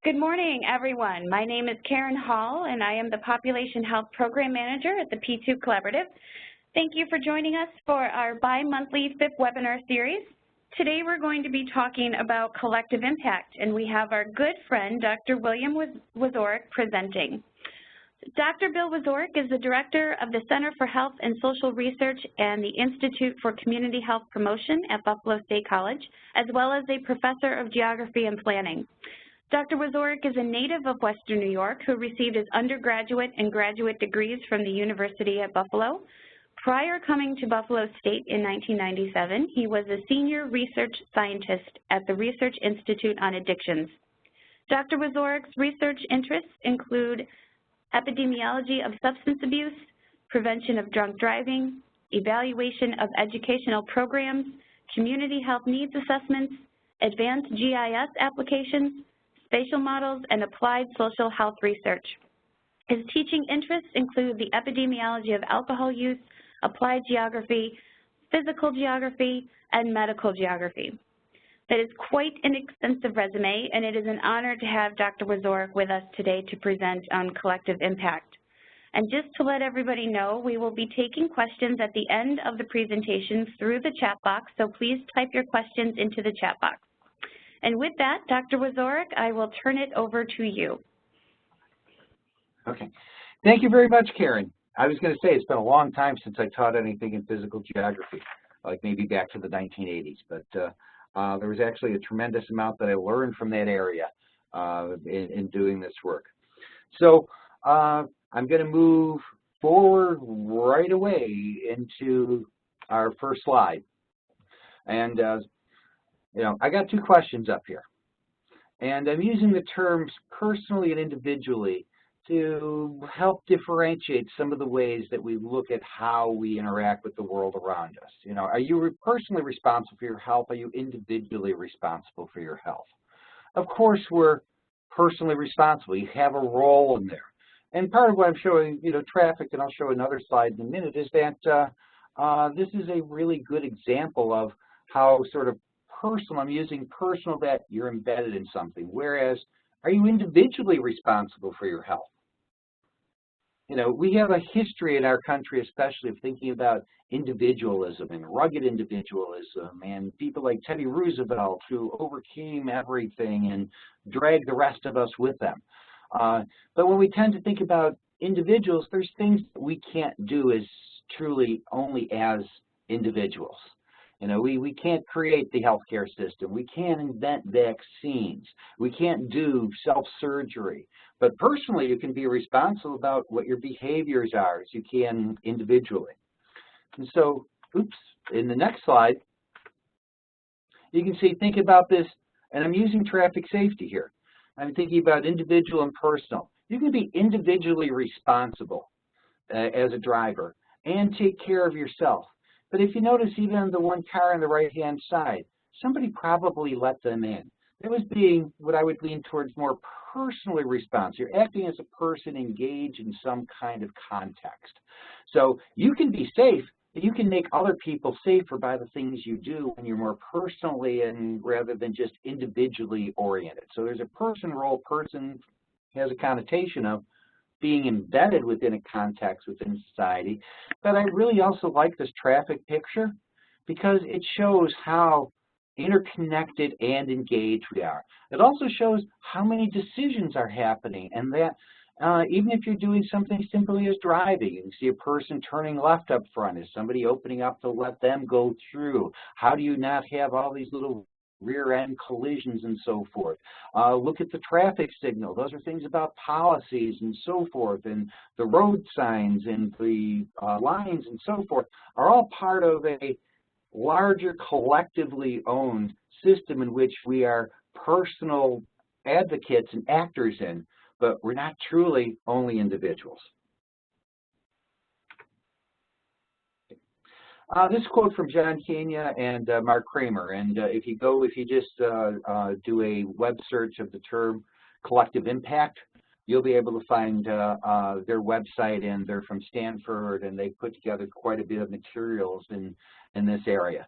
Good morning, everyone. My name is Karen Hall, and I am the Population Health Program Manager at the P2 Collaborative. Thank you for joining us for our bi-monthly PHIP webinar series. Today we're going to be talking about collective impact, and we have our good friend, Dr. William Wieczorek, presenting. Dr. Bill Wieczorek is the Director of the Center for Health and Social Research and the Institute for Community Health Promotion at Buffalo State College, as well as a Professor of Geography and Planning. Dr. Wieczorek is a native of Western New York who received his undergraduate and graduate degrees from the University at Buffalo. Prior coming to Buffalo State in 1997, he was a senior research scientist at the Research Institute on Addictions. Dr. Wiezorek's research interests include epidemiology of substance abuse, prevention of drunk driving, evaluation of educational programs, community health needs assessments, advanced GIS applications, spatial models, and applied social health research. His teaching interests include the epidemiology of alcohol use, applied geography, physical geography, and medical geography. That is quite an extensive resume, and it is an honor to have Dr. Wieczorek with us today to present on collective impact. And just to let everybody know, we will be taking questions at the end of the presentation through the chat box, so please type your questions into the chat box. And with that, Dr. Wieczorek, I will turn it over to you. Okay. Thank you very much, Karen. I was going to say it's been a long time since I taught anything in physical geography, like maybe back to the 1980s, but there was actually a tremendous amount that I learned from that area in doing this work. So I'm going to move forward right away into our first slide. And I got two questions up here, and I'm using the terms personally and individually to help differentiate some of the ways that we look at how we interact with the world around us. Are you personally responsible for your health? Are you individually responsible for your health? Of course, we're personally responsible. You have a role in there. And part of what I'm showing, traffic, and I'll show another slide in a minute, is that this is a really good example of how sort of personal, I'm using personal, that you're embedded in something, whereas are you individually responsible for your health? We have a history in our country, especially, of thinking about individualism and rugged individualism, and people like Teddy Roosevelt who overcame everything and dragged the rest of us with them. But when we tend to think about individuals, there's things that we can't do as truly only as individuals. We can't create the healthcare system. We can't invent vaccines. We can't do self-surgery. But personally, you can be responsible about what your behaviors are as you can individually. And so, in the next slide, you can see, think about this, and I'm using traffic safety here. I'm thinking about individual and personal. You can be individually responsible as a driver and take care of yourself. But if you notice, even on the one car on the right-hand side, somebody probably let them in. It was being what I would lean towards more personally responsive. You're acting as a person engaged in some kind of context. So you can be safe, but you can make other people safer by the things you do when you're more personally and rather than just individually oriented. So there's a person role. Person has a connotation of being embedded within a context within society. But I really also like this traffic picture because it shows how interconnected and engaged we are. It also shows how many decisions are happening, and that even if you're doing something simply as driving, you can see a person turning left up front. Is somebody opening up to let them go through? How do you not have all these little rear-end collisions and so forth? Look at the traffic signal. Those are things about policies and so forth, and the road signs and the lines and so forth are all part of a larger collectively owned system in which we are personal advocates and actors in, but we're not truly only individuals. This quote from John Kenya and Mark Kramer, and if you just do a web search of the term collective impact, you'll be able to find their website, and they're from Stanford, and they put together quite a bit of materials in this area.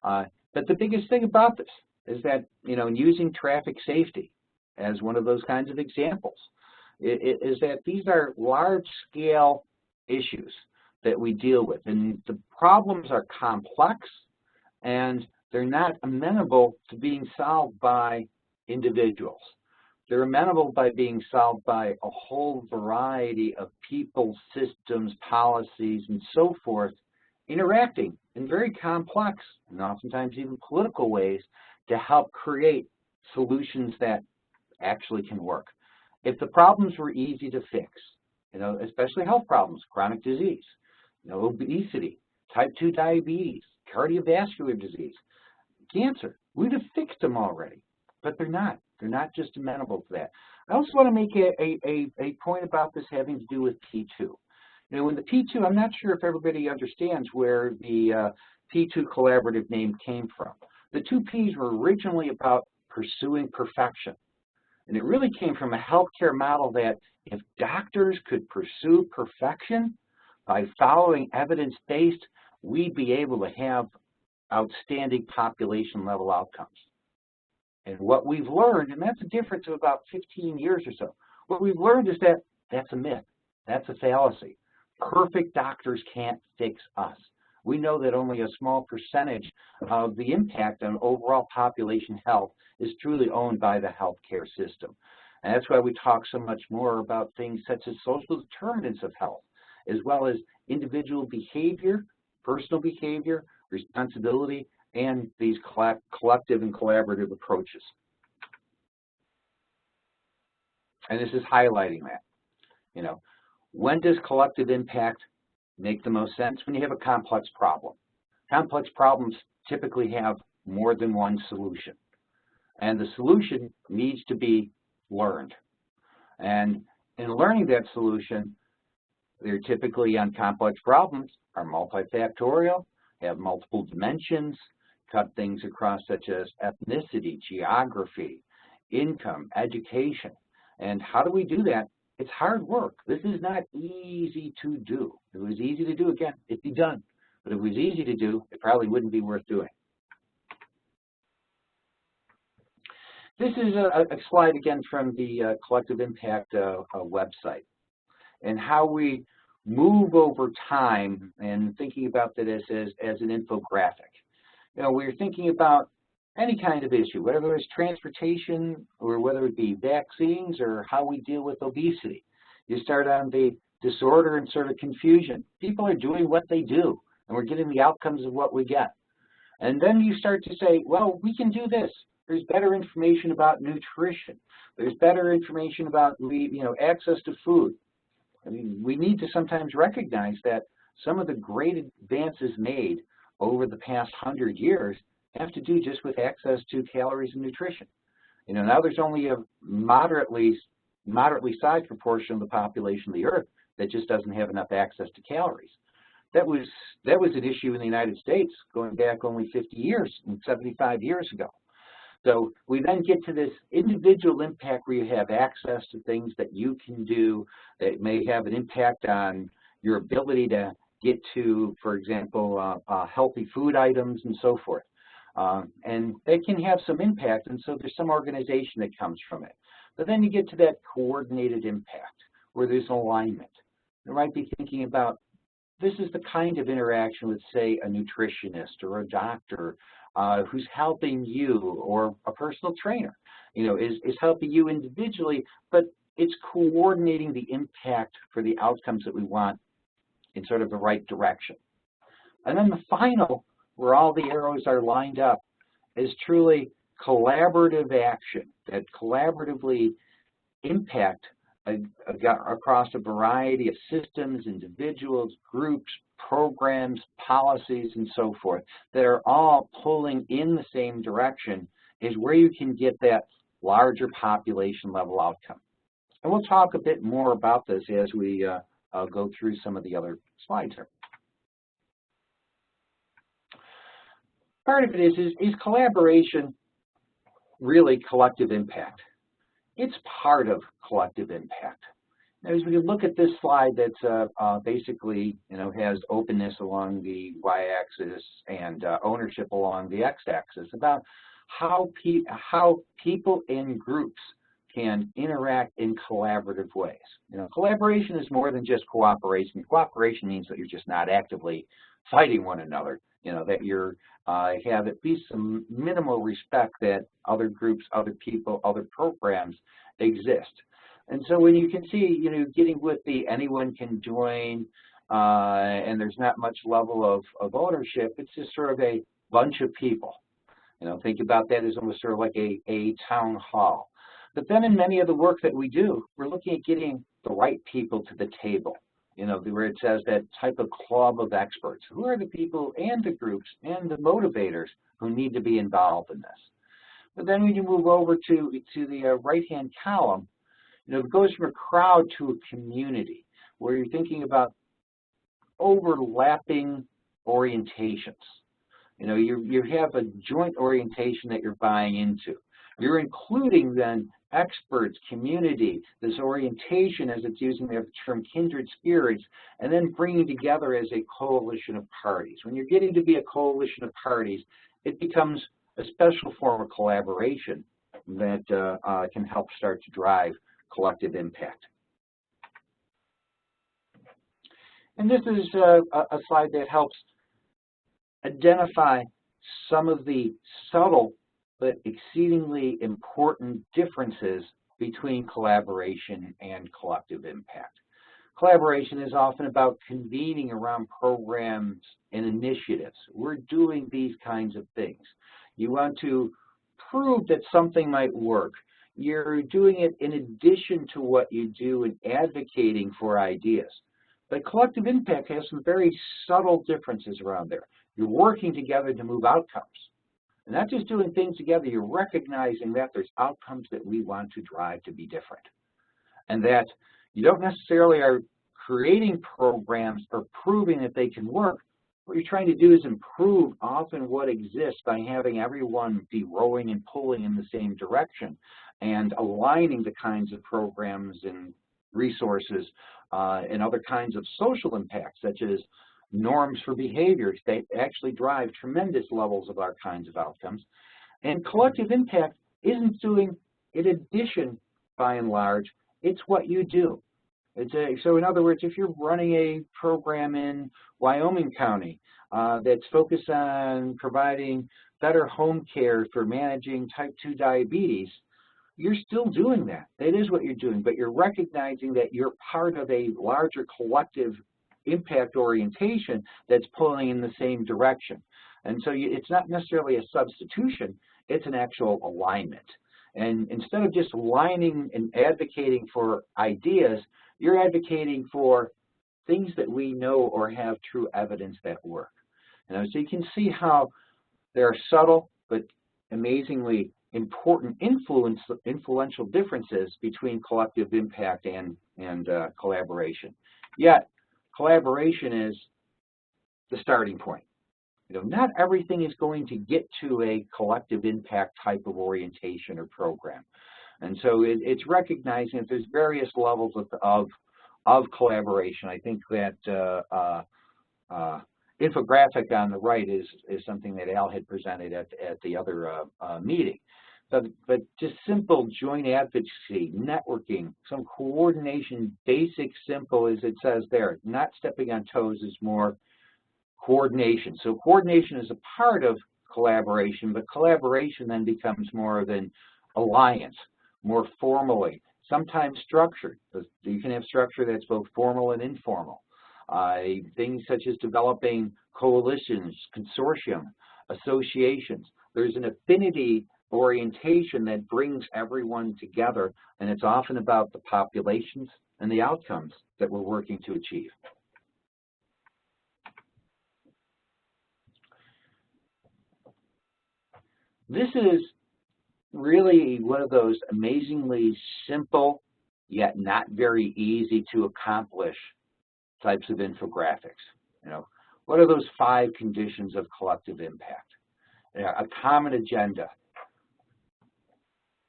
But the biggest thing about this is that, in using traffic safety, as one of those kinds of examples, is that these are large-scale issues that we deal with, and the problems are complex, and they're not amenable to being solved by individuals. They're amenable by being solved by a whole variety of people, systems, policies, and so forth, interacting in very complex and oftentimes even political ways to help create solutions that actually can work. If the problems were easy to fix, especially health problems, chronic disease, obesity, type 2 diabetes, cardiovascular disease, cancer, we'd have fixed them already, but they're not. They're not just amenable to that. I also want to make a point about this having to do with P2. In the P2, I'm not sure if everybody understands where the P2 collaborative name came from. The two Ps were originally about pursuing perfection. And it really came from a healthcare model that if doctors could pursue perfection by following evidence-based, we'd be able to have outstanding population-level outcomes. And what we've learned, and that's a difference of about 15 years or so, what we've learned is that that's a myth. That's a fallacy. Perfect doctors can't fix us. We know that only a small percentage of the impact on overall population health is truly owned by the healthcare system. And that's why we talk so much more about things such as social determinants of health, as well as individual behavior, personal behavior, responsibility, and these collective and collaborative approaches. And this is highlighting that. When does collective impact make the most sense? When you have a complex problem. Complex problems typically have more than one solution. And the solution needs to be learned. And in learning that solution, they're typically on complex problems are multifactorial, have multiple dimensions, cut things across such as ethnicity, geography, income, education. And how do we do that? It's hard work. This is not easy to do. If it was easy to do, again, it'd be done. But if it was easy to do, it probably wouldn't be worth doing. This is a slide again from the Collective Impact website, and how we move over time, and thinking about that as an infographic. We're thinking about any kind of issue, whether it's transportation or whether it be vaccines or how we deal with obesity. You start on the disorder and sort of confusion. People are doing what they do, and we're getting the outcomes of what we get. And then you start to say, well, we can do this. There's better information about nutrition. There's better information about access to food. I mean, we need to sometimes recognize that some of the great advances made over the past 100 years have to do just with access to calories and nutrition. Now there's only a moderately sized proportion of the population of the earth that just doesn't have enough access to calories. That was an issue in the United States going back only 50 years and 75 years ago. So we then get to this individual impact where you have access to things that you can do that may have an impact on your ability to get to, for example, healthy food items and so forth. And they can have some impact, and so there's some organization that comes from it. But then you get to that coordinated impact where there's alignment. You might be thinking about, this is the kind of interaction with, say, a nutritionist or a doctor who's helping you, or a personal trainer, is helping you individually, but it's coordinating the impact for the outcomes that we want in sort of the right direction. And then the final, where all the arrows are lined up, is truly collaborative action that collaboratively impact across a variety of systems, individuals, groups, programs, policies, and so forth that are all pulling in the same direction, is where you can get that larger population level outcome. And we'll talk a bit more about this as we go through some of the other slides here. Part of it is collaboration really collective impact? It's part of collective impact. Now, as we look at this slide that's basically, has openness along the y-axis and ownership along the x-axis, about how people in groups can interact in collaborative ways. You know, collaboration is more than just cooperation. Cooperation means that you're just not actively fighting one another. You know, that you're have at least some minimal respect that other groups, other people, other programs exist. And so when you can see, you know, getting with the anyone can join, and there's not much level of ownership, it's just sort of a bunch of people. You know, think about that as almost sort of like a town hall. But then in many of the work that we do, we're looking at getting the right people to the table. You know, where it says that type of club of experts. Who are the people and the groups and the motivators who need to be involved in this? But then when you move over to the right-hand column, you know, it goes from a crowd to a community, where you're thinking about overlapping orientations. You know, you have a joint orientation that you're buying into. You're including then experts, community, this orientation as it's using the term kindred spirits, and then bringing together as a coalition of parties. When you're getting to be a coalition of parties, it becomes a special form of collaboration that can help start to drive collective impact. And this is a slide that helps identify some of the subtle but exceedingly important differences between collaboration and collective impact. Collaboration is often about convening around programs and initiatives. We're doing these kinds of things. You want to prove that something might work. You're doing it in addition to what you do in advocating for ideas. But collective impact has some very subtle differences around there. You're working together to move outcomes. And not just doing things together, you're recognizing that there's outcomes that we want to drive to be different. And that you don't necessarily are creating programs or proving that they can work. What you're trying to do is improve often what exists by having everyone be rowing and pulling in the same direction and aligning the kinds of programs and resources and other kinds of social impacts, such as norms for behaviors that actually drive tremendous levels of our kinds of outcomes. And collective impact isn't doing in addition, by and large, it's what you do. So in other words, if you're running a program in Wyoming County that's focused on providing better home care for managing type 2 diabetes, you're still doing that. That is what you're doing, but you're recognizing that you're part of a larger collective impact orientation that's pulling in the same direction. And so it's not necessarily a substitution, it's an actual alignment. And instead of just aligning and advocating for ideas, you're advocating for things that we know or have true evidence that work. So you can see how there are subtle but amazingly important influential differences between collective impact and collaboration. Yet, collaboration is the starting point. You know, not everything is going to get to a collective impact type of orientation or program. And so it's recognizing that there's various levels of collaboration. I think that infographic on the right is something that Al had presented at the other meeting. But just simple joint advocacy, networking, some coordination, basic, simple as it says there. Not stepping on toes is more coordination. So coordination is a part of collaboration, but collaboration then becomes more of an alliance, more formally, sometimes structured. You can have structure that's both formal and informal. Things such as developing coalitions, consortium, associations. There's an affinity orientation that brings everyone together, and it's often about the populations and the outcomes that we're working to achieve. This is really one of those amazingly simple yet not very easy to accomplish types of infographics. You know, what are those 5 conditions of collective impact? A common agenda.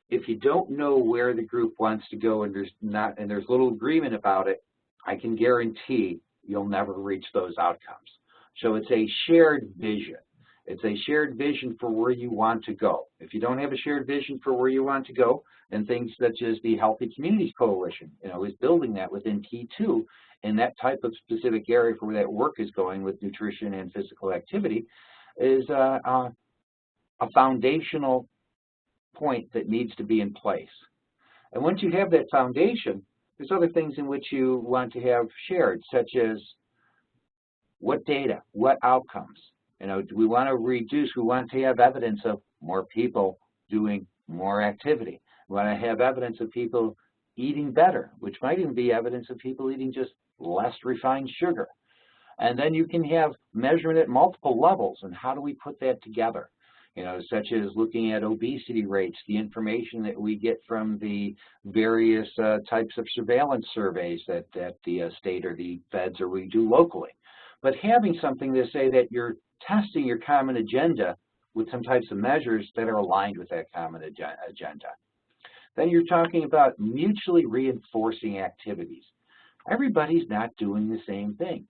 If you don't know where the group wants to go and there's little agreement about it, I can guarantee you'll never reach those outcomes. So it's a shared vision. It's a shared vision for where you want to go. If you don't have a shared vision for where you want to go, then things such as the Healthy Communities Coalition, is building that within P2 in that type of specific area for where that work is going with nutrition and physical activity is a foundational point that needs to be in place. And once you have that foundation, there's other things in which you want to have shared, such as what data, what outcomes. Do we want to reduce, we want to have evidence of more people doing more activity. We want to have evidence of people eating better, which might even be evidence of people eating just less refined sugar. And then you can have measurement at multiple levels, and how do we put that together? Such as looking at obesity rates, the information that we get from the various types of surveillance surveys that the state or the feds or we do locally. But having something to say that you're testing your common agenda with some types of measures that are aligned with that common agenda. Then you're talking about mutually reinforcing activities. Everybody's not doing the same thing.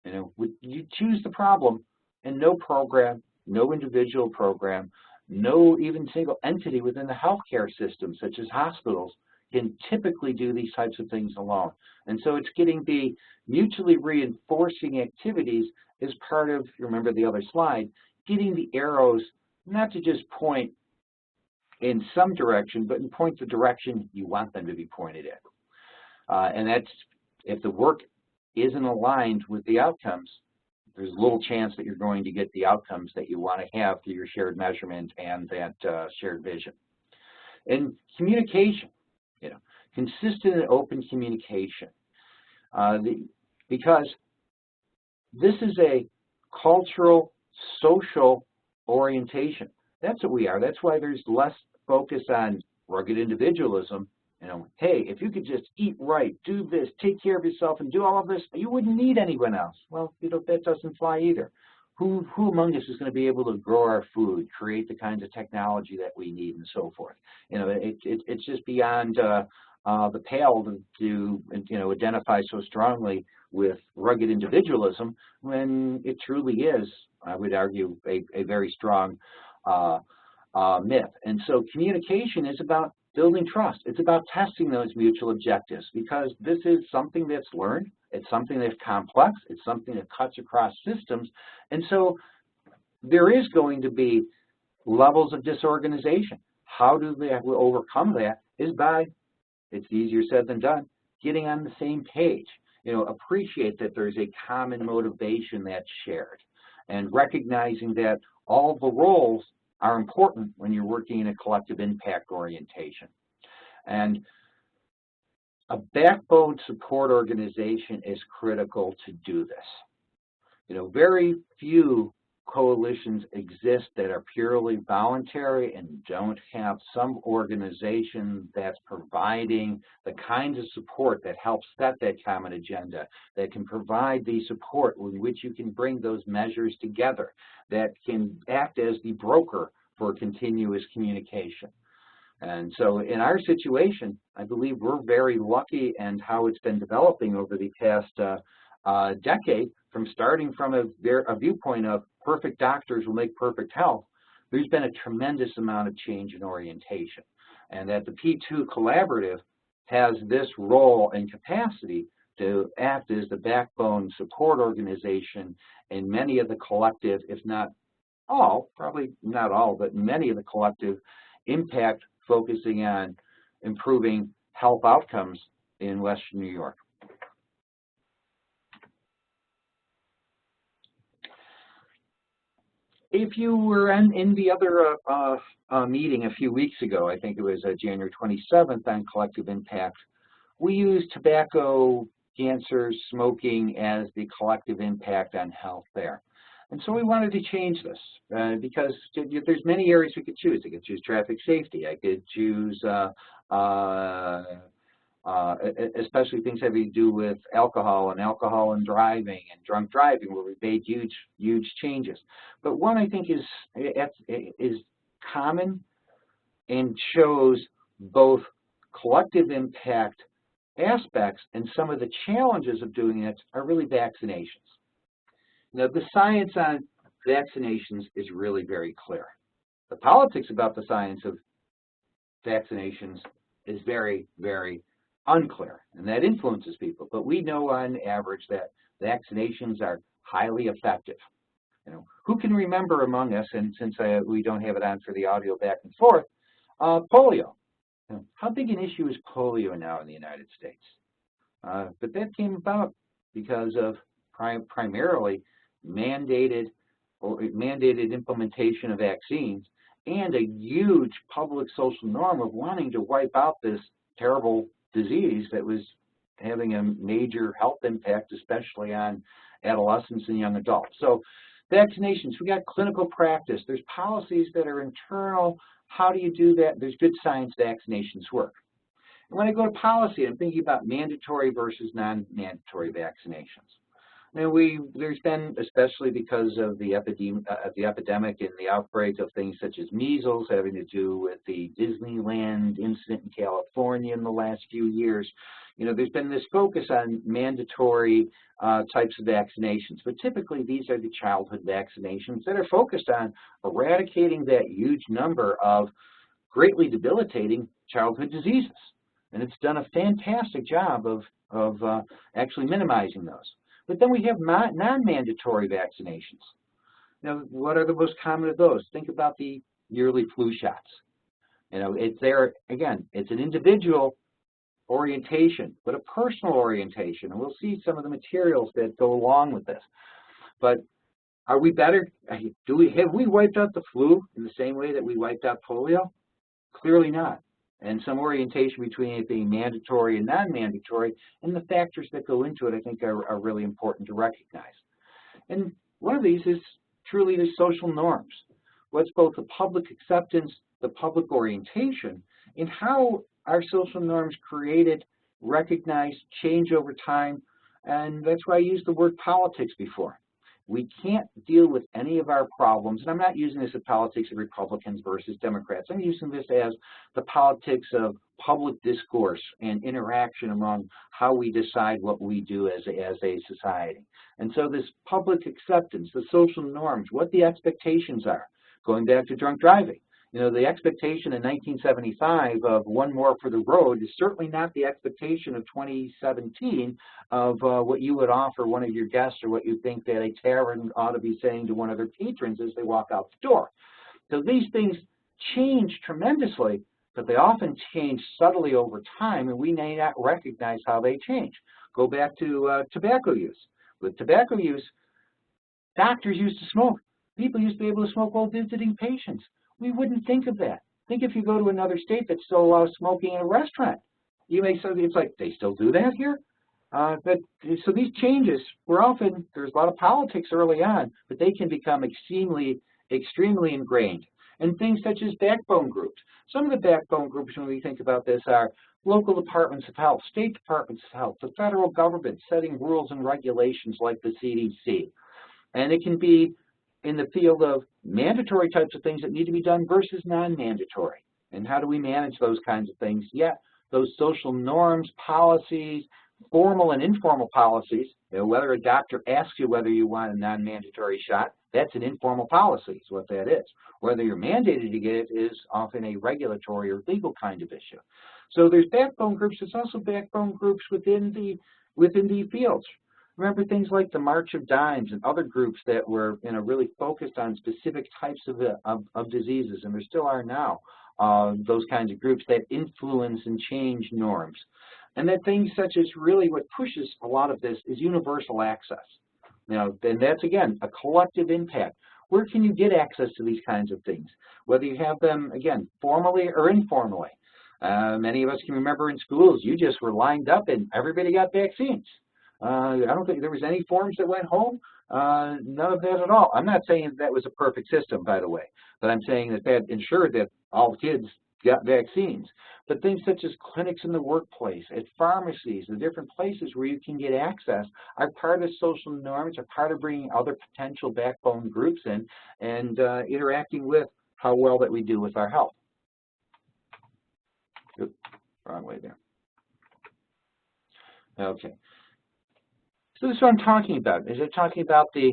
You choose the problem, and no program, no individual program, no even single entity within the healthcare system, such as hospitals, can typically do these types of things alone. And so it's getting the mutually reinforcing activities as part of, you remember the other slide, getting the arrows not to just point in some direction, but in point the direction you want them to be pointed in. And that's, if the work isn't aligned with the outcomes, there's little chance that you're going to get the outcomes that you want to have through your shared measurement and that shared vision. And communication, consistent and open communication. Because this is a cultural, social orientation. That's what we are. That's why there's less focus on rugged individualism. Hey, if you could just eat right, do this, take care of yourself, and do all of this, you wouldn't need anyone else. Well, that doesn't fly either. Who among us is going to be able to grow our food, create the kinds of technology that we need, and so forth? It's just beyond the pale to identify so strongly with rugged individualism when it truly is, I would argue, a very strong myth. And so communication is about building trust. It's about testing those mutual objectives, because this is something that's learned. It's something that's complex. It's something that cuts across systems. And so there is going to be levels of disorganization. How do we overcome that is by, it's easier said than done, getting on the same page. Appreciate that there's a common motivation that's shared, and recognizing that all the roles are important when you're working in a collective impact orientation. And a backbone support organization is critical to do this. Very few coalitions exist that are purely voluntary and don't have some organization that's providing the kinds of support that helps set that common agenda, that can provide the support in which you can bring those measures together, that can act as the broker for continuous communication. And so in our situation, I believe we're very lucky, and how it's been developing over the past decade, from starting from a viewpoint of perfect doctors will make perfect health, there's been a tremendous amount of change in orientation. And that the P2 Collaborative has this role and capacity to act as the backbone support organization in many of the collective, if not all, probably not all, but many of the collective impact focusing on improving health outcomes in Western New York. If you were in the other meeting a few weeks ago, I think it was January 27th on collective impact, we used tobacco, cancer, smoking as the collective impact on health there. And so we wanted to change this because there's many areas we could choose. I could choose traffic safety. I could choose especially things having to do with alcohol and driving and drunk driving, where we made huge changes. But one I think is common and shows both collective impact aspects and some of the challenges of doing it are really vaccinations. Now, the science on vaccinations is really very clear. The politics about the science of vaccinations is very, very unclear, and that influences people. But we know on average that vaccinations are highly effective. Who can remember among us, and since we don't have it on for the audio back and forth, polio. How big an issue is polio now in the United States? But that came about because of primarily mandated implementation of vaccines and a huge public social norm of wanting to wipe out this terrible disease that was having a major health impact, especially on adolescents and young adults. So vaccinations, we got clinical practice. There's policies that are internal. How do you do that? There's good science vaccinations work. And when I go to policy, I'm thinking about mandatory versus non-mandatory vaccinations. Now, there's been, especially because of the epidemic and the outbreak of things such as measles having to do with the Disneyland incident in California in the last few years, there's been this focus on mandatory types of vaccinations. But typically, these are the childhood vaccinations that are focused on eradicating that huge number of greatly debilitating childhood diseases. And it's done a fantastic job of actually minimizing those. But then we have non-mandatory vaccinations. Now, what are the most common of those? Think about the yearly flu shots. It's there, again, it's an individual orientation, but a personal orientation. And we'll see some of the materials that go along with this. But are we better? Have we wiped out the flu in the same way that we wiped out polio? Clearly not. And some orientation between it being mandatory and non-mandatory, and the factors that go into it, I think, are really important to recognize. And one of these is truly the social norms. What's both the public acceptance, the public orientation, and how our social norms created, recognized, change over time. And that's why I used the word politics before. We can't deal with any of our problems, and I'm not using this as politics of Republicans versus Democrats. I'm using this as the politics of public discourse and interaction among how we decide what we do as a society. And so this public acceptance, the social norms, what the expectations are, going back to drunk driving. The expectation in 1975 of one more for the road is certainly not the expectation of 2017 of what you would offer one of your guests or what you think that a tavern ought to be saying to one of their patrons as they walk out the door. So these things change tremendously, but they often change subtly over time, and we may not recognize how they change. Go back to tobacco use. With tobacco use, doctors used to smoke. People used to be able to smoke while visiting patients. We wouldn't think of that. Think if you go to another state that still allows smoking in a restaurant. You may say, it's like, they still do that here? So these changes, there's a lot of politics early on, but they can become extremely ingrained. And things such as backbone groups. Some of the backbone groups, when we think about this, are local departments of health, state departments of health, the federal government setting rules and regulations like the CDC. And it can be in the field of mandatory types of things that need to be done versus non-mandatory. And how do we manage those kinds of things? Yeah, those social norms, policies, formal and informal policies, whether a doctor asks you whether you want a non-mandatory shot, that's an informal policy is what that is. Whether you're mandated to get it is often a regulatory or legal kind of issue. So there's backbone groups. There's also backbone groups within the fields. Remember things like the March of Dimes and other groups that were really focused on specific types of diseases, and there still are now, those kinds of groups that influence and change norms. And that things such as really what pushes a lot of this is universal access. And that's, again, a collective impact. Where can you get access to these kinds of things? Whether you have them, again, formally or informally. Many of us can remember in schools, you just were lined up and everybody got vaccines. I don't think there was any forms that went home, none of that at all. I'm not saying that was a perfect system, by the way, but I'm saying that ensured that all kids got vaccines. But things such as clinics in the workplace, at pharmacies, the different places where you can get access are part of social norms, are part of bringing other potential backbone groups in and interacting with how well that we do with our health. Oops, wrong way there. Okay. So this is what I'm talking about. Is it talking about the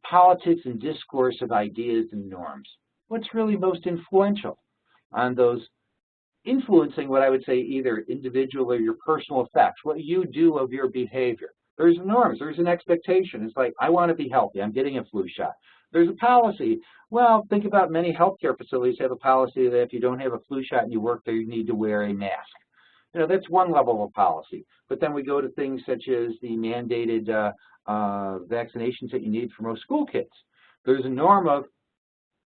politics and discourse of ideas and norms. What's really most influential on those influencing what I would say either individual or your personal effects, what you do of your behavior. There's norms, there's an expectation. It's like, I want to be healthy, I'm getting a flu shot. There's a policy. Well, think about many healthcare facilities have a policy that if you don't have a flu shot and you work there, you need to wear a mask. You know, that's one level of policy. But then we go to things such as the mandated vaccinations that you need for most school kids. There's a norm of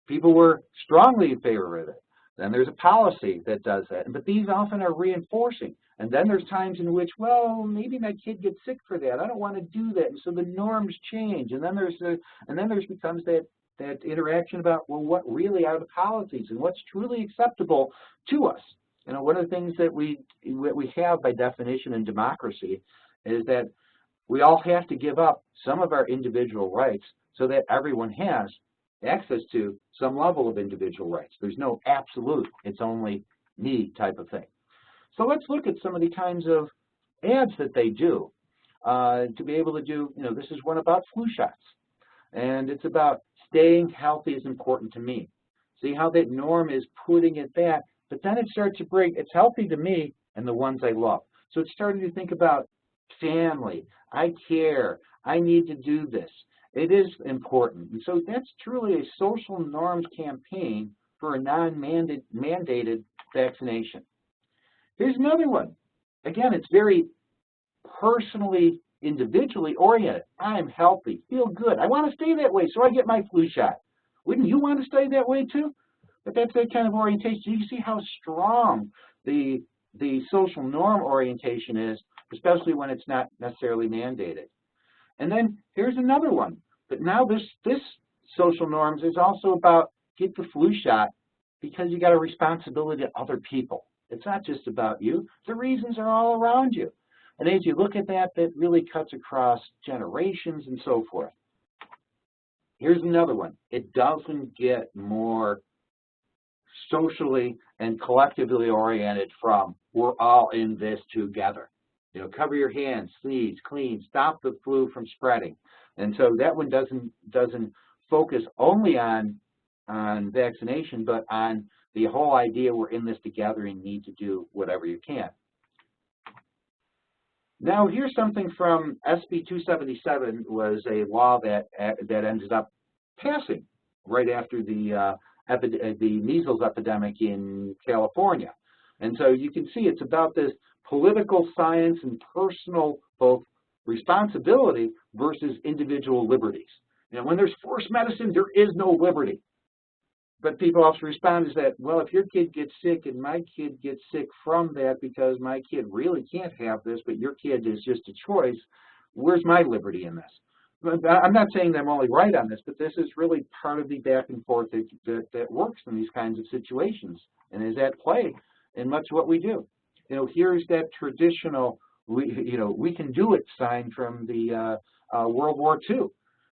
people were strongly in favor of it. Then there's a policy that does that. But these often are reinforcing. And then there's times in which, well, maybe my kid gets sick for that. I don't want to do that. And so the norms change. And then there's becomes that interaction about, well, what really are the policies and what's truly acceptable to us. You know, one of the things that we have by definition in democracy is that we all have to give up some of our individual rights so that everyone has access to some level of individual rights. There's no absolute, it's only me type of thing. So let's look at some of the kinds of ads that they do to be able to do, you know, this is one about flu shots. And it's about staying healthy is important to me. See how that norm is putting it that, but then it starts to bring, it's healthy to me and the ones I love. So it's starting to think about family, I care, I need to do this. It is important. And so that's truly a social norms campaign for a non-mandated vaccination. Here's another one. Again, it's very personally, individually oriented. I'm healthy, feel good. I want to stay that way, so I get my flu shot. Wouldn't you want to stay that way too? But that's that kind of orientation. You see how strong the social norm orientation is, especially when it's not necessarily mandated. And then here's another one. But now this social norms is also about get the flu shot because you got a responsibility to other people. It's not just about you. The reasons are all around you. And as you look at that, that really cuts across generations and so forth. Here's another one. It doesn't get more socially and collectively oriented from we're all in this together. You know, cover your hands, sneeze, clean, stop the flu from spreading. And so that one doesn't focus only on vaccination, but on the whole idea we're in this together and need to do whatever you can. Now here's something from SB 277 was a law that ended up passing right after the measles epidemic in California. And so you can see it's about this political science and personal both responsibility versus individual liberties. You know, when there's forced medicine, there is no liberty. But people also respond is that, well, if your kid gets sick and my kid gets sick from that because my kid really can't have this, but your kid is just a choice, where's my liberty in this? I'm not saying that I'm only right on this, but this is really part of the back and forth that works in these kinds of situations and is at play in much of what we do. You know, here's that traditional, we can do it sign from the World War II,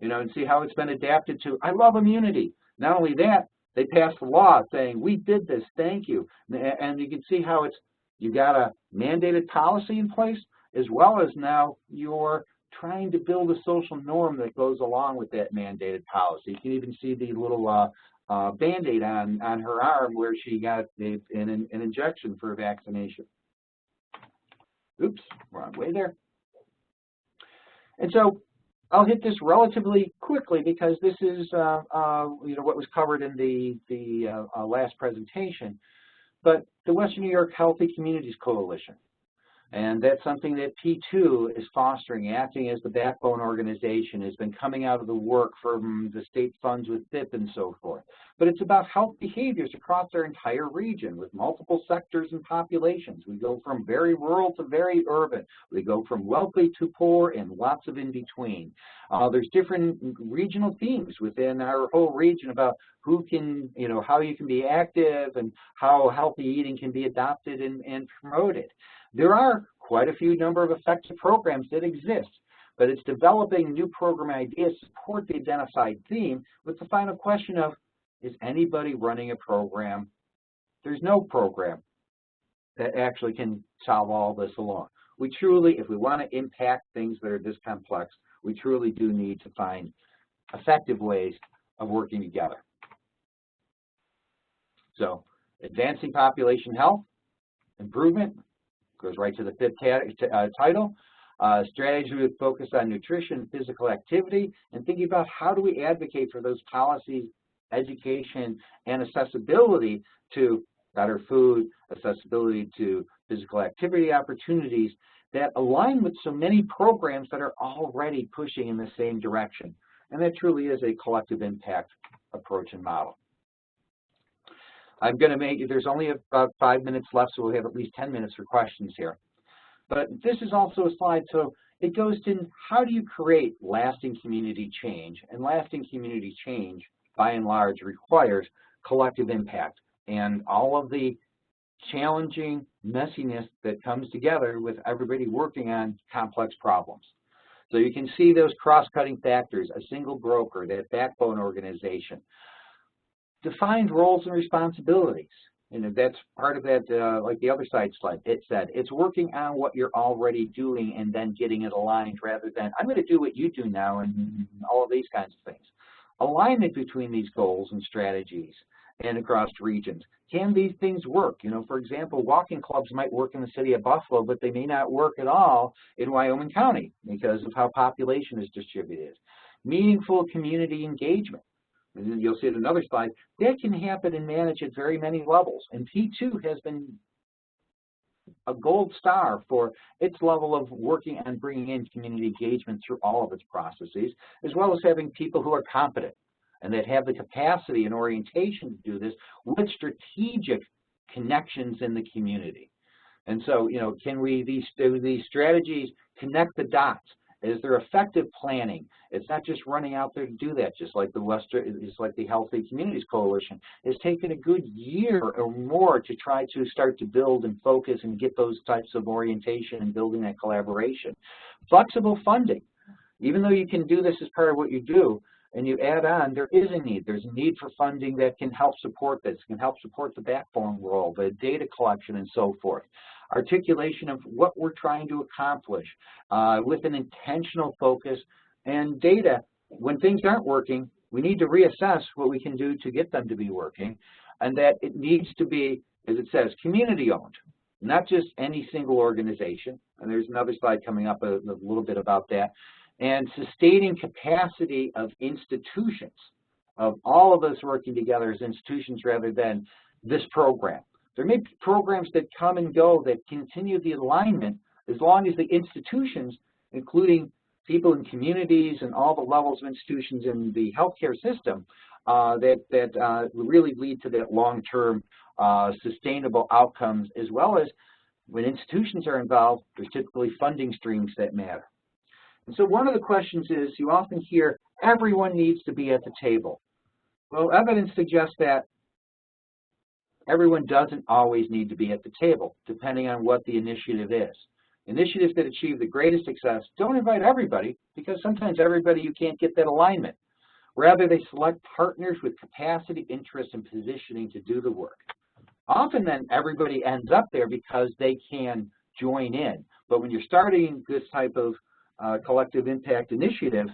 you know, and see how it's been adapted to, I love immunity. Not only that, they passed a law saying, we did this, thank you. And you can see how you got a mandated policy in place, as well as now you're trying to build a social norm that goes along with that mandated policy. You can even see the little Band-Aid on her arm where she got an injection for a vaccination. Oops, wrong way there. And so I'll hit this relatively quickly because this is what was covered in the last presentation. But the Western New York Healthy Communities Coalition, and that's something that P2 is fostering, acting as the backbone organization, has been coming out of the work from the state funds with PHIP and so forth. But it's about health behaviors across our entire region with multiple sectors and populations. We go from very rural to very urban. We go from wealthy to poor and lots of in between. There's different regional themes within our whole region about who can, how you can be active and how healthy eating can be adopted and promoted. There are quite a few number of effective programs that exist, but it's developing new program ideas to support the identified theme with the final question of, is anybody running a program? There's no program that actually can solve all this alone. We truly, if we want to impact things that are this complex, we truly do need to find effective ways of working together. So advancing population health, improvement, goes right to the fifth title. Strategy with focus on nutrition, physical activity, and thinking about how do we advocate for those policies, education, and accessibility to better food, accessibility to physical activity opportunities that align with so many programs that are already pushing in the same direction. And that truly is a collective impact approach and model. I'm going to make, there's only about 5 minutes left, so we'll have at least 10 minutes for questions here. But this is also a slide, so it goes to how do you create lasting community change? And lasting community change, by and large, requires collective impact and all of the challenging messiness that comes together with everybody working on complex problems. So you can see those cross-cutting factors, a single broker, that backbone organization. Defined roles and responsibilities. And that's part of that, like the other side slide, it said, it's working on what you're already doing and then getting it aligned rather than, I'm going to do what you do now and all of these kinds of things. Alignment between these goals and strategies and across regions. Can these things work? You know, for example, walking clubs might work in the city of Buffalo, but they may not work at all in Wyoming County because of how population is distributed. Meaningful community engagement. And you'll see in another slide, that can happen and manage at very many levels. And P2 has been a gold star for its level of working on bringing in community engagement through all of its processes, as well as having people who are competent and that have the capacity and orientation to do this with strategic connections in the community. And so, you know, can we, these strategies connect the dots? Is there effective planning? It's not just running out there to do that, just like the Healthy Communities Coalition. It's taken a good year or more to try to start to build and focus and get those types of orientation and building that collaboration. Flexible funding. Even though you can do this as part of what you do, and you add on, there is a need. There's a need for funding that can help support this, can help support the backbone role, the data collection, and so forth. Articulation of what we're trying to accomplish with an intentional focus and data. When things aren't working, we need to reassess what we can do to get them to be working, and that it needs to be, as it says, community-owned, not just any single organization. And there's another slide coming up a little bit about that. And sustaining capacity of institutions, of all of us working together as institutions rather than this program. There may be programs that come and go that continue the alignment as long as the institutions, including people in communities and all the levels of institutions in the healthcare system, that really lead to that long-term sustainable outcomes, as well as when institutions are involved, there's typically funding streams that matter. And so one of the questions is, you often hear, everyone needs to be at the table. Well, evidence suggests that everyone doesn't always need to be at the table, depending on what the initiative is. Initiatives that achieve the greatest success don't invite everybody, because sometimes everybody, you can't get that alignment. Rather, they select partners with capacity, interest, and positioning to do the work. Often then, everybody ends up there because they can join in. But when you're starting this type of collective impact initiative,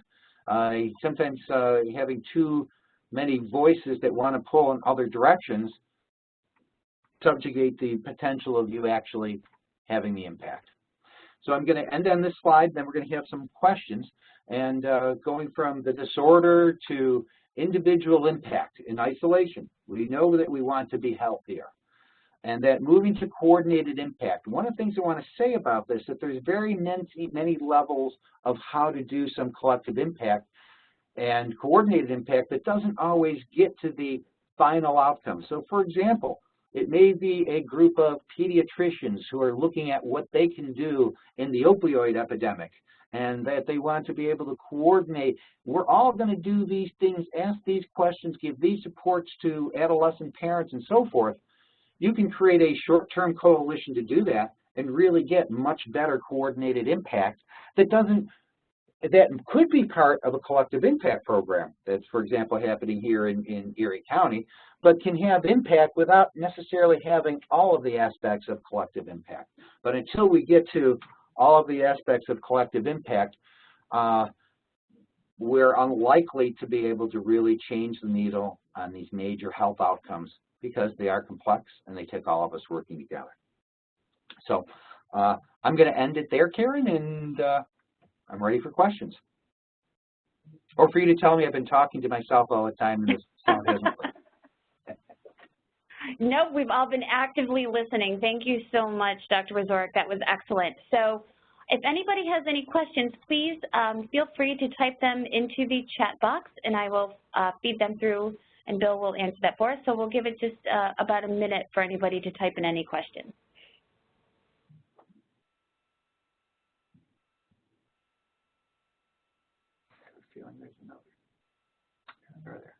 sometimes having too many voices that want to pull in other directions subjugate the potential of you actually having the impact. So I'm going to end on this slide, then we're going to have some questions. And going from the disorder to individual impact in isolation, we know that we want to be healthier. And that moving to coordinated impact. One of the things I want to say about this is that there's very many levels of how to do some collective impact and coordinated impact that doesn't always get to the final outcome. So for example, it may be a group of pediatricians who are looking at what they can do in the opioid epidemic, and that they want to be able to coordinate. We're all going to do these things, ask these questions, give these supports to adolescent parents and so forth. You can create a short-term coalition to do that and really get much better coordinated impact that could be part of a collective impact program that's, for example, happening here in Erie County, but can have impact without necessarily having all of the aspects of collective impact. But until we get to all of the aspects of collective impact, we're unlikely to be able to really change the needle on these major health outcomes because they are complex and they take all of us working together. So I'm going to end it there, Karen, and I'm ready for questions. Or for you to tell me I've been talking to myself all the time and this sound hasn't worked. Nope, we've all been actively listening. Thank you so much, Dr. Wieczorek. That was excellent. So if anybody has any questions, please feel free to type them into the chat box, and I will feed them through, and Bill will answer that for us. So we'll give it just about a minute for anybody to type in any questions. Feeling there's another. Right there.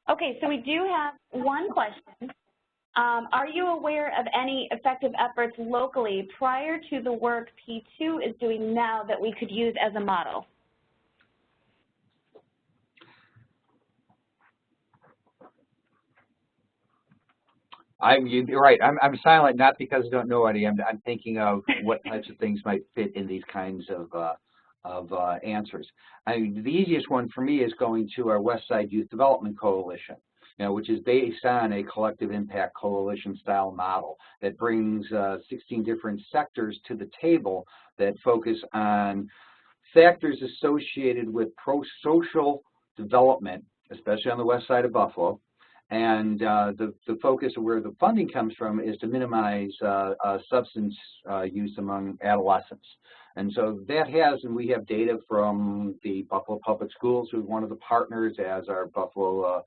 Okay, so we do have one question. Are you aware of any effective efforts locally prior to the work P2 is doing now that we could use as a model? You're right. I'm silent not because I don't know any. I'm thinking of what types of things might fit in these kinds of answers. The easiest one for me is going to our West Side Youth Development Coalition, which is based on a collective impact coalition style model that brings 16 different sectors to the table that focus on factors associated with pro-social development, especially on the west side of Buffalo. And the focus of where the funding comes from is to minimize substance use among adolescents. And so that and we have data from the Buffalo Public Schools, who are one of the partners, as our Buffalo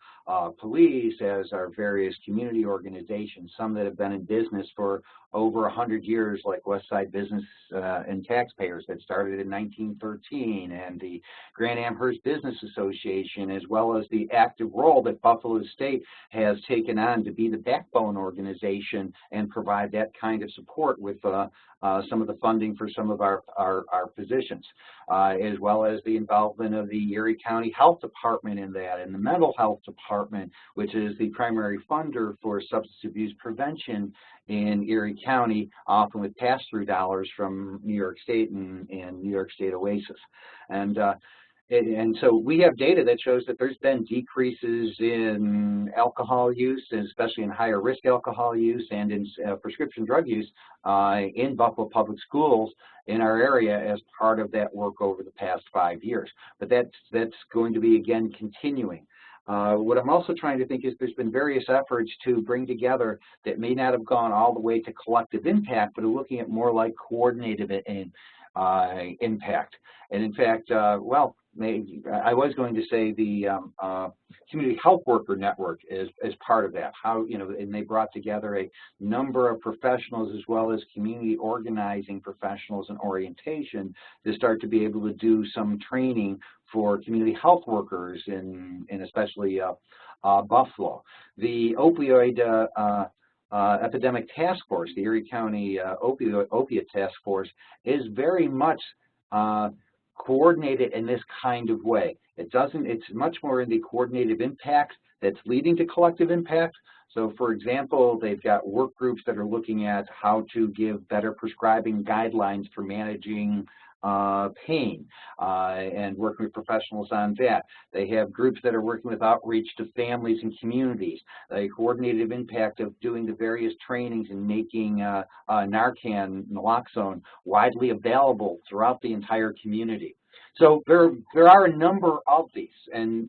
Police, as our various community organizations, some that have been in business for over 100 years, like Westside Business and Taxpayers that started in 1913, and the Grand Amherst Business Association, as well as the active role that Buffalo State has taken on to be the backbone organization and provide that kind of support with some of the funding for some of our positions, as well as the involvement of the Erie County Health Department in that, and the Mental Health Department, which is the primary funder for substance abuse prevention in Erie County, often with pass-through dollars from New York State and New York State OASIS. And so we have data that shows that there's been decreases in alcohol use, and especially in higher risk alcohol use and in prescription drug use in Buffalo Public Schools in our area as part of that work over the past 5 years. But that's going to be, again, continuing. What I'm also trying to think is there's been various efforts to bring together that may not have gone all the way to collective impact, but are looking at more like coordinated impact. And in fact, I was going to say the Community Health Worker Network is part of that. And they brought together a number of professionals as well as community organizing professionals and orientation to start to be able to do some training for community health workers in especially Buffalo. The opioid epidemic task force, the Erie County opiate task force, is very much coordinated in this kind of way. It's much more in the coordinated impact that's leading to collective impact. So for example, they've got work groups that are looking at how to give better prescribing guidelines for managing pain and working with professionals on that. They have groups that are working with outreach to families and communities. The coordinated impact of doing the various trainings and making Narcan, naloxone widely available throughout the entire community. So there are a number of these, and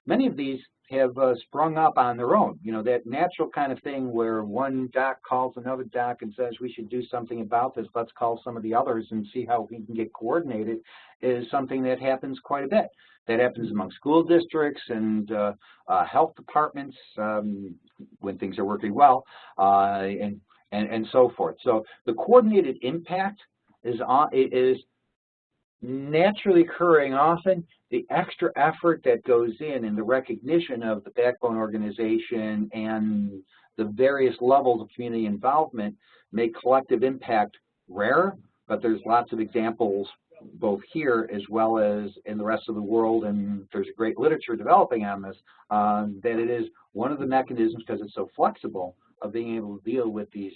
many of these have sprung up on their own. You know, that natural kind of thing where one doc calls another doc and says we should do something about this, let's call some of the others and see how we can get coordinated, is something that happens quite a bit. That happens among school districts and health departments when things are working well, and so forth. So the coordinated impact is naturally occurring often. The extra effort that goes in the recognition of the backbone organization and the various levels of community involvement make collective impact rare, but there's lots of examples both here as well as in the rest of the world, and there's a great literature developing on this, that it is one of the mechanisms, because it's so flexible, of being able to deal with these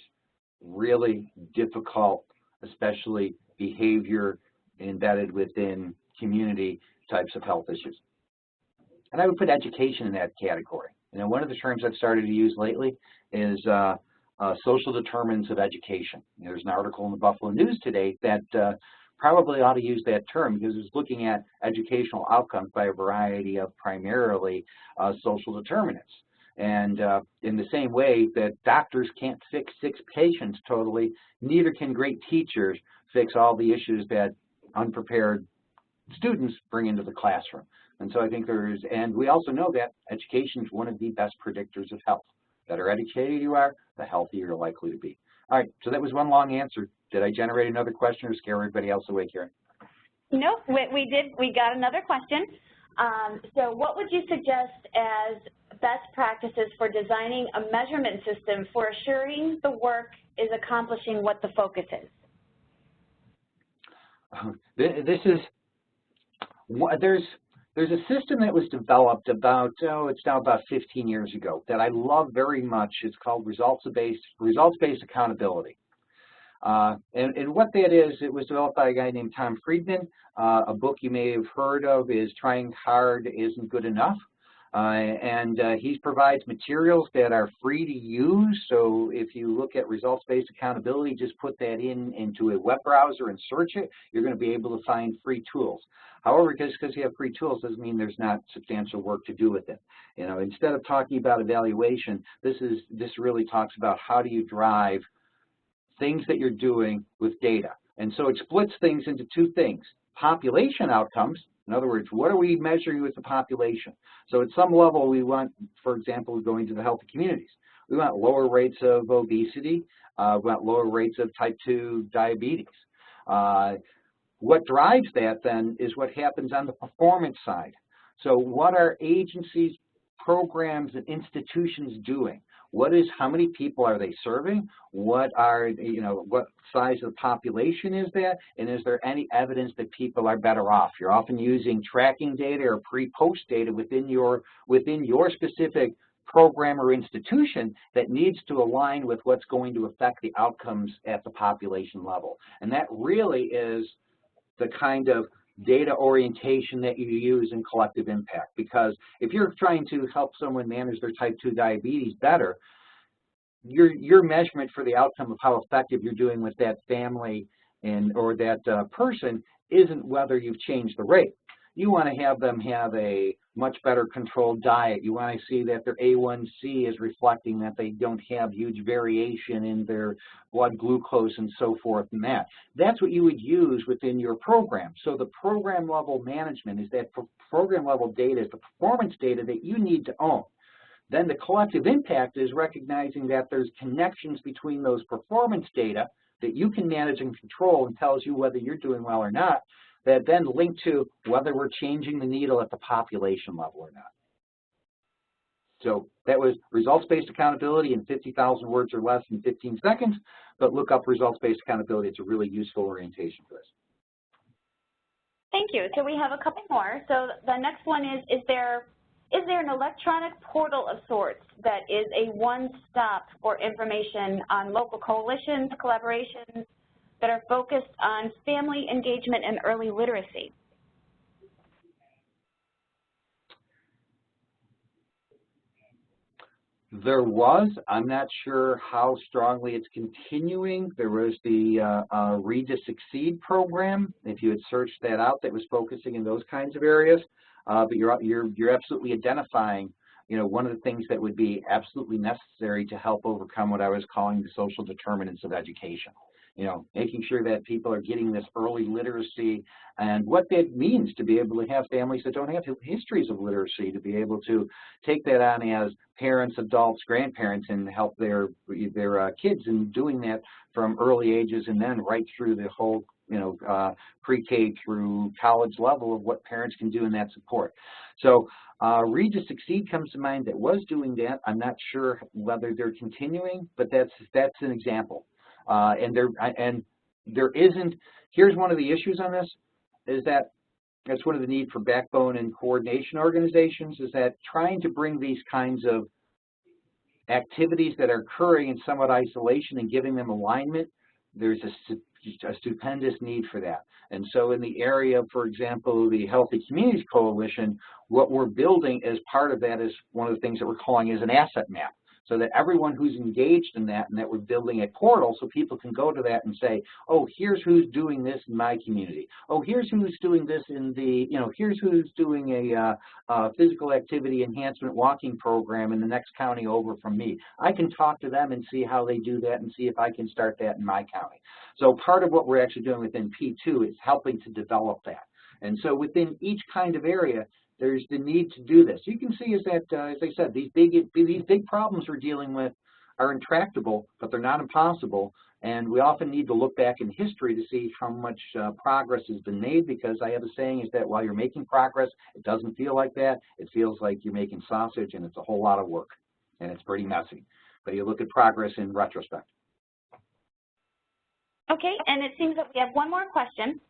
really difficult, especially behavior embedded within community types of health issues. And I would put education in that category. You know, one of the terms I've started to use lately is social determinants of education. There's an article in the Buffalo News today that probably ought to use that term, because it's looking at educational outcomes by a variety of primarily social determinants. And in the same way that doctors can't fix sick patients totally, neither can great teachers fix all the issues that unprepared students bring into the classroom. And so I think and we also know that education is one of the best predictors of health. The better educated you are, the healthier you're likely to be. All right, so that was one long answer. Did I generate another question or scare everybody else away, Karen? No, we did. We got another question. So what would you suggest as best practices for designing a measurement system for assuring the work is accomplishing what the focus is? There's a system that was developed about, it's now about 15 years ago, that I love very much. It's called results-based accountability. And what that is, it was developed by a guy named Tom Friedman. A book you may have heard of is Trying Hard Isn't Good Enough. He provides materials that are free to use. So if you look at results-based accountability, just put that into a web browser and search it, you're going to be able to find free tools. However, just because you have free tools doesn't mean there's not substantial work to do with it. You know, instead of talking about evaluation, this really talks about how do you drive things that you're doing with data. And so it splits things into two things: population outcomes. In other words, what are we measuring with the population? So at some level, we want, for example, going to the healthy communities, we want lower rates of obesity, we want lower rates of type 2 diabetes. What drives that then is what happens on the performance side. So what are agencies, programs, and institutions doing? How many people are they serving? What size of the population is that? And is there any evidence that people are better off? You're often using tracking data or pre-post data within your specific program or institution that needs to align with what's going to affect the outcomes at the population level. And that really is the kind of data orientation that you use in collective impact. Because if you're trying to help someone manage their type 2 diabetes better, your measurement for the outcome of how effective you're doing with that family or that person isn't whether you've changed the rate. You want to have them have a much better controlled diet. You want to see that their A1C is reflecting that they don't have huge variation in their blood glucose and so forth and that. That's what you would use within your program. So the program level management is that program level data is the performance data that you need to own. Then the collective impact is recognizing that there's connections between those performance data that you can manage and control and tells you whether you're doing well or not, that then link to whether we're changing the needle at the population level or not. So that was results-based accountability in 50,000 words or less in 15 seconds, but look up results-based accountability. It's a really useful orientation for this. Thank you. So we have a couple more. So the next one is there an electronic portal of sorts that is a one-stop for information on local coalitions, collaborations, that are focused on family engagement and early literacy? There was. I'm not sure how strongly it's continuing. There was the Read to Succeed program. If you had searched that out, that was focusing in those kinds of areas. But you're absolutely identifying, one of the things that would be absolutely necessary to help overcome what I was calling the social determinants of education. Making sure that people are getting this early literacy and what that means to be able to have families that don't have histories of literacy, to be able to take that on as parents, adults, grandparents, and help their kids in doing that from early ages and then right through the whole pre-K through college level of what parents can do in that support. So Read to Succeed comes to mind that was doing that. I'm not sure whether they're continuing, but that's an example. And there isn't, here's one of the issues on this, is that that's one of the need for backbone and coordination organizations, is that trying to bring these kinds of activities that are occurring in somewhat isolation and giving them alignment, there's a stupendous need for that. And so in the area of, for example, the Healthy Communities Coalition, what we're building as part of that is one of the things that we're calling is an asset map. So that everyone who's engaged in that, and that we're building a portal so people can go to that and say, oh, here's who's doing this in my community. Oh, here's who's doing this in the, here's who's doing a physical activity enhancement walking program in the next county over from me. I can talk to them and see how they do that and see if I can start that in my county. So part of what we're actually doing within P2 is helping to develop that. And so within each kind of area, there's the need to do this. You can see is that, as I said, these big problems we're dealing with are intractable, but they're not impossible. And we often need to look back in history to see how much progress has been made, because I have a saying is that while you're making progress, it doesn't feel like that. It feels like you're making sausage, and it's a whole lot of work, and it's pretty messy. But you look at progress in retrospect. Okay, and it seems that we have one more question.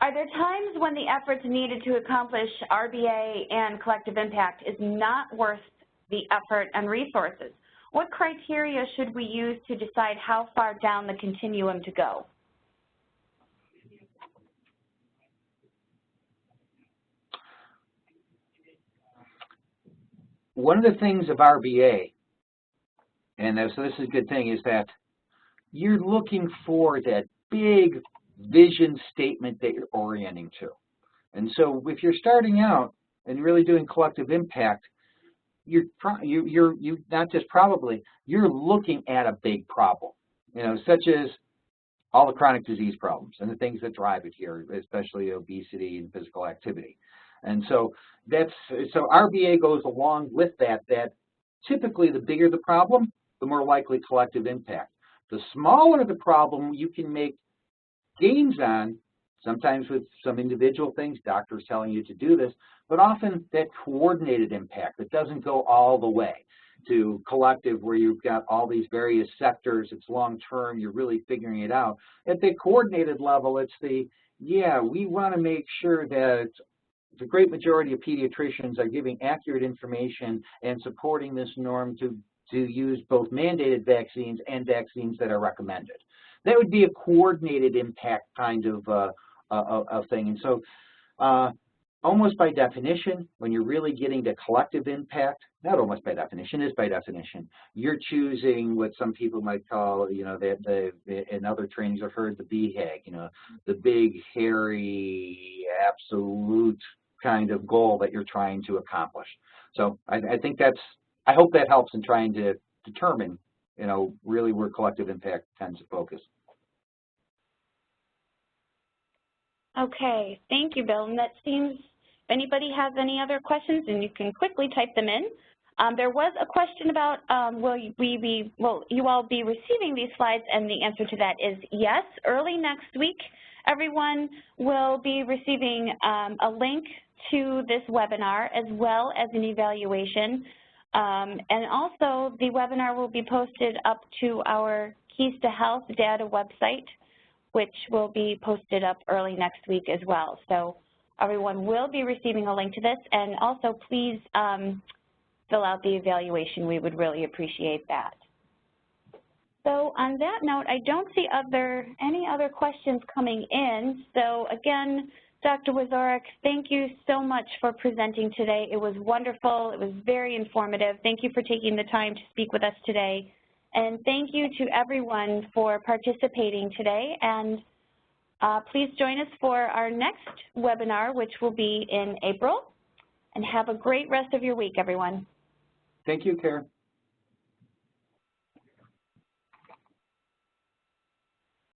Are there times when the efforts needed to accomplish RBA and collective impact is not worth the effort and resources? What criteria should we use to decide how far down the continuum to go? One of the things of RBA, and so this is a good thing, is that you're looking for that big vision statement that you're orienting to. And so if you're starting out and really doing collective impact, you're not just probably, you're looking at a big problem, such as all the chronic disease problems and the things that drive it here, especially obesity and physical activity. And so so RBA goes along with that typically the bigger the problem, the more likely collective impact. The smaller the problem, you can make gains on, sometimes with some individual things, doctors telling you to do this, but often that coordinated impact that doesn't go all the way to collective where you've got all these various sectors, it's long-term, you're really figuring it out. At the coordinated level, it's we want to make sure that the great majority of pediatricians are giving accurate information and supporting this norm to use both mandated vaccines and vaccines that are recommended. That would be a coordinated impact kind of thing. And so almost by definition, when you're really getting to collective impact, not almost by definition, is by definition, you're choosing what some people might call, in other trainings I've heard, the BHAG, the big, hairy, absolute kind of goal that you're trying to accomplish. So I think I hope that helps in trying to determine really where collective impact tends to focus. Okay, thank you, Bill. And that seems, if anybody has any other questions, and you can quickly type them in. There was a question about will you all be receiving these slides, and the answer to that is yes. Early next week, everyone will be receiving a link to this webinar as well as an evaluation. And also, the webinar will be posted up to our Keys to Health data website, which will be posted up early next week as well. So everyone will be receiving a link to this, and also please fill out the evaluation. We would really appreciate that. So on that note, I don't see any other questions coming in. So again, Dr. Wieczorek, thank you so much for presenting today. It was wonderful. It was very informative. Thank you for taking the time to speak with us today. And thank you to everyone for participating today. And please join us for our next webinar, which will be in April. And have a great rest of your week, everyone. Thank you, Karen.